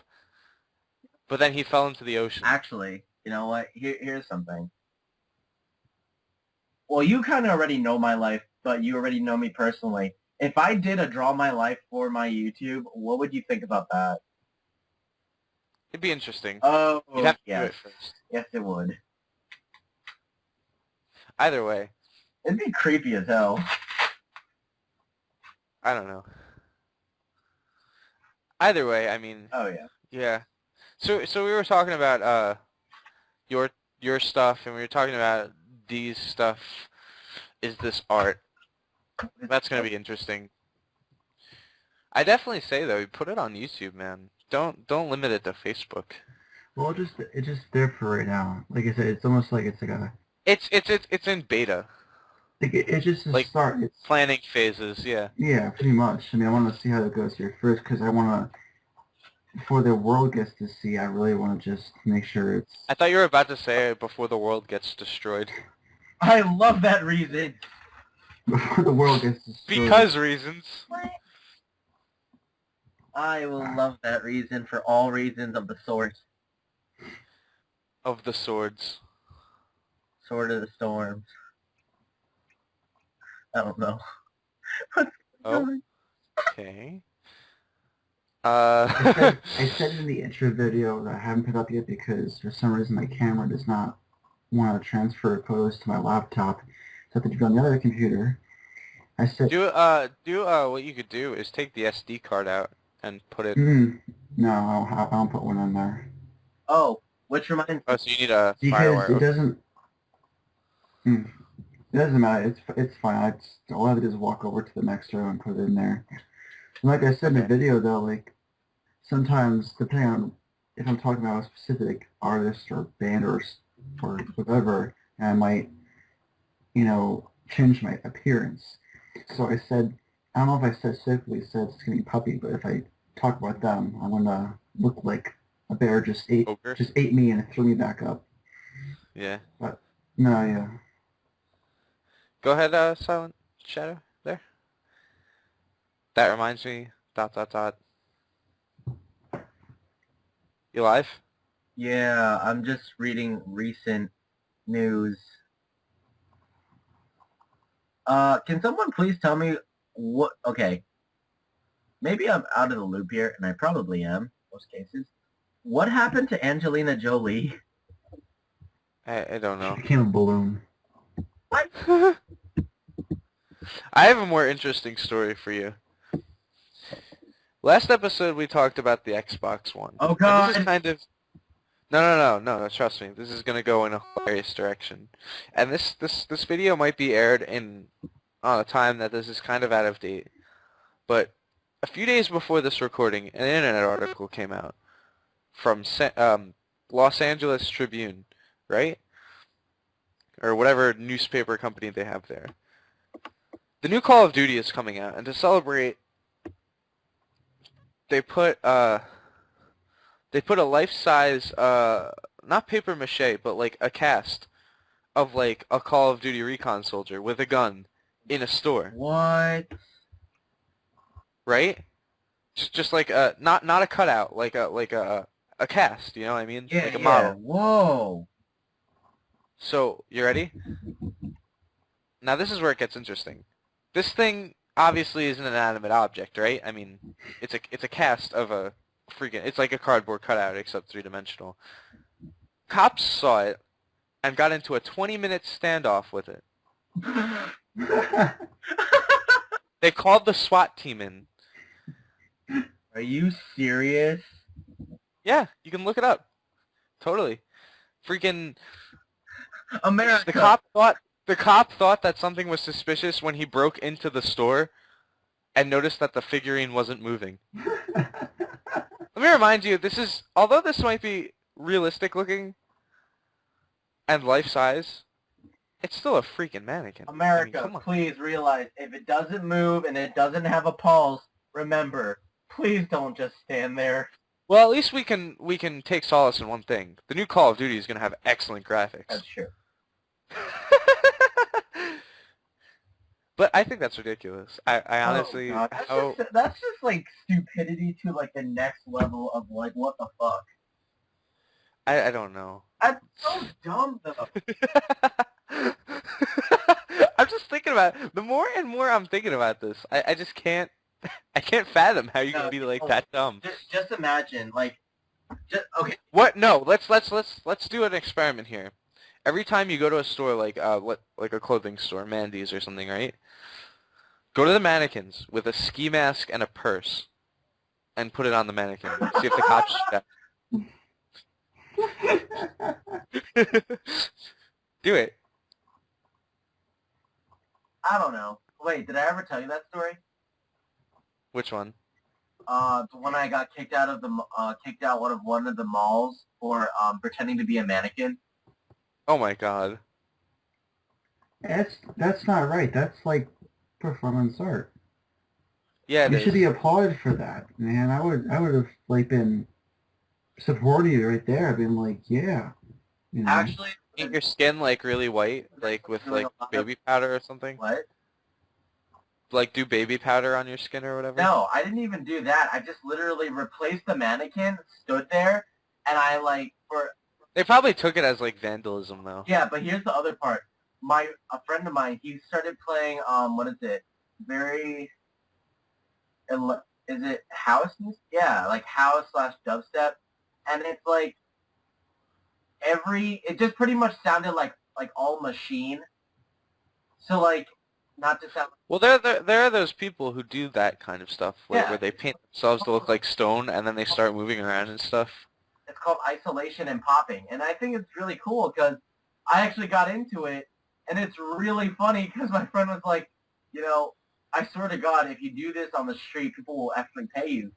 But then he fell into the ocean. Actually, you know what? Here's something. Well, you kind of already know my life, but you already know me personally. If I did a Draw My Life for my YouTube, what would you think about that? It'd be interesting. Oh, You'd have to do yes. it first. Yes, it would. Either way, It'd be creepy as hell. I don't know. Either way, I mean, Oh, yeah. yeah. So we were talking about your stuff, and we were talking about D's stuff. Is this art? That's gonna be interesting. I definitely say though, put it on YouTube, man. Don't limit it to Facebook. Well, it's just there for right now. Like I said, it's almost like it's like a It's in beta, like it's just a Like, start. It's planning phases. Yeah. yeah, pretty much. I mean, I want to see how it goes here first because I want to before the world gets to see. I really want to just make sure it's I thought you were about to say before the world gets destroyed. I love that reason. before the world gets destroyed. Because reasons. What? I will love that reason for all reasons of the sort. Of the swords. Sword of the Storms. I don't know. Oh. Okay. I said in the intro video that I haven't put up yet because for some reason my camera does not want to transfer photos to my laptop, so I have to do it on the other computer. I said, what you could do is take the SD card out and put it. no, I don't put one in there Oh, which reminds me. Oh, so you need a because firewire. it doesn't. It doesn't matter. It's fine. All I have to do is walk over to the next row and put it in there. And like I said in the video, though, like sometimes depending on if I'm talking about a specific artist or band or whatever, I might, change my appearance. So I said, I don't know if I specifically said Skinny Puppy, but if I talk about them, I'm gonna look like a bear just ate Ogre? me and threw me back up. Yeah. But no, yeah. Go ahead, Silent Shadow, there. That reminds me, ... You live? Yeah, I'm just reading recent news. Can someone please tell me what... Okay. Maybe I'm out of the loop here, and I probably am, in most cases. What happened to Angelina Jolie? I don't know. She became a balloon. What? I have a more interesting story for you. Last episode we talked about the Xbox One. Oh, And God. this is kind of... No, trust me. This is going to go in a hilarious direction. And this video might be aired on a time that this is kind of out of date. But a few days before this recording, an internet article came out from Los Angeles Tribune, right? Or whatever newspaper company they have there. The new Call of Duty is coming out, and to celebrate they put a life-size not paper mache, but like a cast of like a Call of Duty recon soldier with a gun in a store, What? right? Just like a not a cutout, like a cast, you know what I mean? Yeah, Like a yeah. model. Whoa. So, you ready? Now this is where it gets interesting. This thing obviously is an inanimate object, right? I mean, it's a cast of a freaking, it's like a cardboard cutout except three-dimensional. Cops saw it and got into a 20-minute standoff with it. They called the SWAT team in. Are you serious? Yeah, you can look it up. Totally. Freaking America. the cop thought that something was suspicious when he broke into the store and noticed that the figurine wasn't moving. Let me remind you, although this might be realistic looking and life size, it's still a freaking mannequin. America, I mean, come on. please realize if it doesn't move and it doesn't have a pulse, remember, please don't just stand there. Well, at least we can take solace in one thing. The new Call of Duty is going to have excellent graphics. That's true. But I think that's ridiculous. I honestly... Oh, God. That's just like stupidity to like the next level of like, what the fuck? I don't know. That's so dumb though. I'm just thinking about it. The more and more I'm thinking about this, I just can't... I can't fathom how you can be like that dumb. Just imagine, like, okay. What? No, let's do an experiment here. Every time you go to a store like a clothing store, Mandy's or something, right? Go to the mannequins with a ski mask and a purse, and put it on the mannequin. See if the cops do it. I don't know. Wait, did I ever tell you that story? Which one? The one I got kicked out of one of the malls for pretending to be a mannequin. Oh my god. That's not right. That's like performance art. Yeah, you should be applauded for that, man. I would have like been supporting you right there. I've been like, yeah. You know. Actually, paint your skin like really white, like with like baby powder or something. What? Like do baby powder on your skin or whatever? No, I didn't even do that. I just literally replaced the mannequin, stood there, and I like They probably took it as like vandalism though. Yeah, but here's the other part. A friend of mine, he started playing what is it? Is it house music? Yeah, like house / dubstep, and it's like it just pretty much sounded like all machine. So like, not to sound. Well, there are those people who do that kind of stuff, like Yeah. where they paint themselves to look like stone and then they start moving around and stuff. It's called isolation and popping, and I think it's really cool because I actually got into it, and it's really funny because my friend was like, I swear to God, if you do this on the street, people will actually pay you.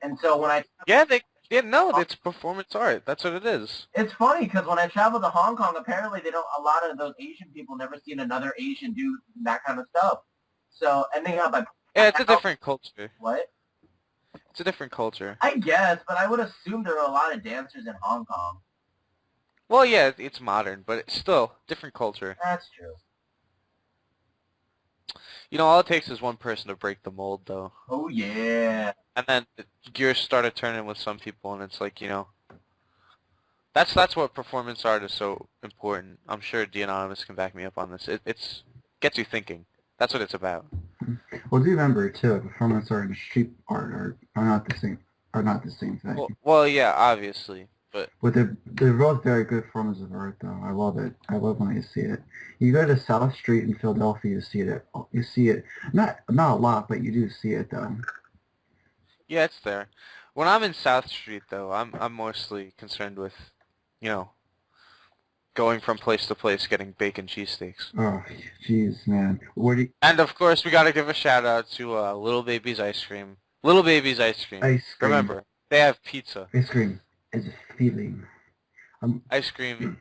And so when it's performance art. That's what it is. It's funny because when I traveled to Hong Kong, apparently a lot of those Asian people never seen another Asian do that kind of stuff. So ending up It's a different culture. What? It's a different culture. I guess, but I would assume there are a lot of dancers in Hong Kong. Well, yeah, it's modern, but it's still different culture. That's true. All it takes is one person to break the mold, though. Oh, yeah. And then the gears started turning with some people, and it's like, that's what performance art is so important. I'm sure D Anonymous can back me up on this. It's gets you thinking. That's what it's about. Well, do remember too, performance art and street art are not the same. Are not the same thing. Well, yeah, obviously, but they're both very good forms of art, though. I love it. I love when I see it. You go to South Street in Philadelphia, you see it. You see it. Not a lot, but you do see it, though. Yeah, it's there. When I'm in South Street, though, I'm mostly concerned with, going from place to place getting bacon cheesesteaks. Oh, jeez, man. And of course, we gotta give a shout out to Little Baby's Ice Cream. Little Baby's Ice Cream. Ice cream. Remember, they have pizza. Ice cream is a feeling. Ice cream.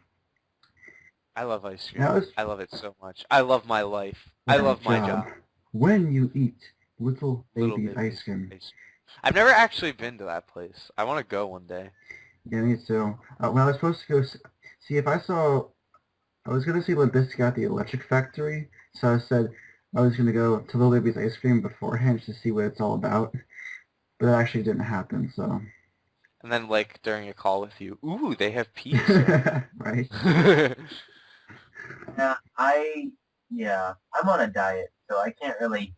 I love ice cream. Now I love it so much. I love my life. I love my job. When you eat Little Little Baby's ice cream, I've never actually been to that place. I want to go one day. Yeah, me too. When I was supposed to go see if I was going to see Limp Bizkit at the Electric Factory, so I said I was going to go to Little Baby's Ice Cream beforehand just to see what it's all about, but that actually didn't happen, so. And then, like, during a call with you, ooh, they have pizza. Right? Yeah, I'm on a diet, so I can't really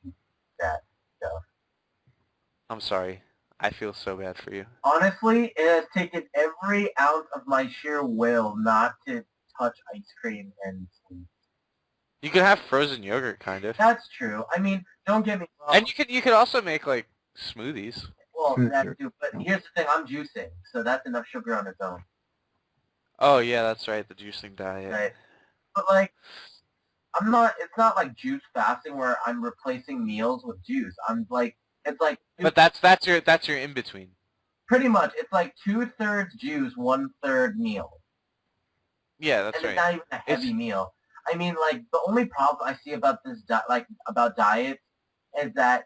eat that stuff. I'm sorry. I feel so bad for you. Honestly, it has taken every ounce of my sheer will not to touch ice cream and sweets. You could have frozen yogurt, kind of. That's true. I mean, don't get me wrong. And you could also make, like, smoothies. Well, Sure. that too. But here's the thing: I'm juicing, so that's enough sugar on its own. Oh, yeah, that's right, the juicing diet. Right? But like, I'm not. It's not like juice fasting where I'm replacing meals with juice. I'm like, it's like. But that's your in-between. Pretty much, it's like 2/3 juice, 1/3 meal. Yeah, that's and right. It's not even a heavy meal. I mean, like, the only problem I see about this, about diets is that,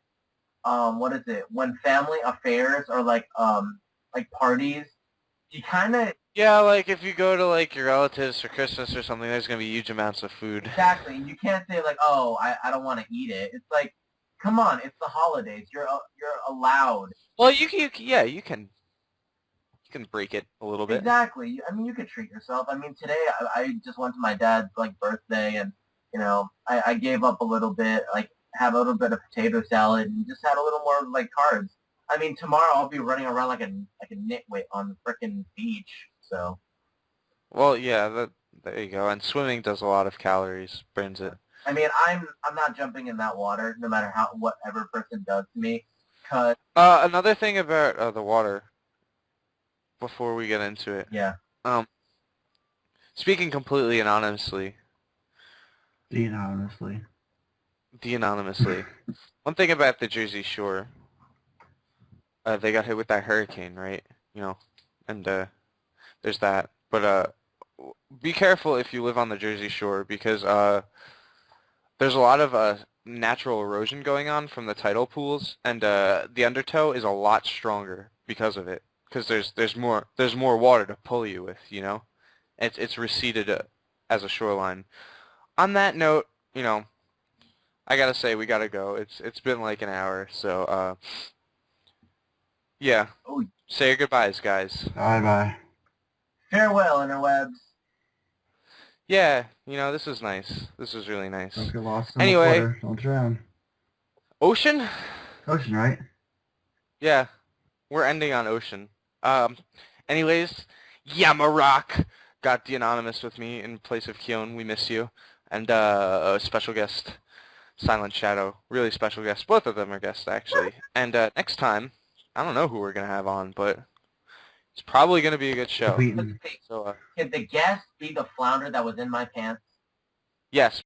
what is it? When family affairs or, like parties, you kind of... Yeah, like, if you go to, like, your relatives for Christmas or something, there's going to be huge amounts of food. Exactly. You can't say, like, oh, I don't want to eat it. It's like, come on, it's the holidays. You're allowed. Well, you can break it a little bit. Exactly. I mean, you could treat yourself. I mean, today I just went to my dad's, like, birthday, and, you know, I gave up a little bit, like, have a little bit of potato salad, and just had a little more, like, carbs. I mean, tomorrow I'll be running around like a nitwit on the frickin' beach, so. Well, yeah, there you go. And swimming does a lot of calories, burns it. I mean, I'm not jumping in that water, no matter whatever person does to me, 'cause... Another thing about the water, before we get into it. Yeah. Speaking completely anonymously. Anonymously. One thing about the Jersey Shore, they got hit with that hurricane, right? You know, and there's that. But be careful if you live on the Jersey Shore because there's a lot of natural erosion going on from the tidal pools, and the undertow is a lot stronger because of it. Because there's more water to pull you with, you know. It's receded as a shoreline. On that note, you know, I gotta say we gotta go. It's been like an hour, so yeah. Oh. Say your goodbyes, guys. Bye-bye. Farewell, interwebs. Yeah, you know, this is nice. This is really nice. Don't get lost in Anyway. the water. Don't drown. Ocean? Ocean, right? Yeah, we're ending on ocean. Anyways, Yamarock got the anonymous with me in place of Kyon. We miss you. And a special guest, Silent Shadow. Really special guest. Both of them are guests, actually. And next time, I don't know who we're going to have on, but it's probably going to be a good show. Wheaton. So, Could the guest be the flounder that was in my pants? yes.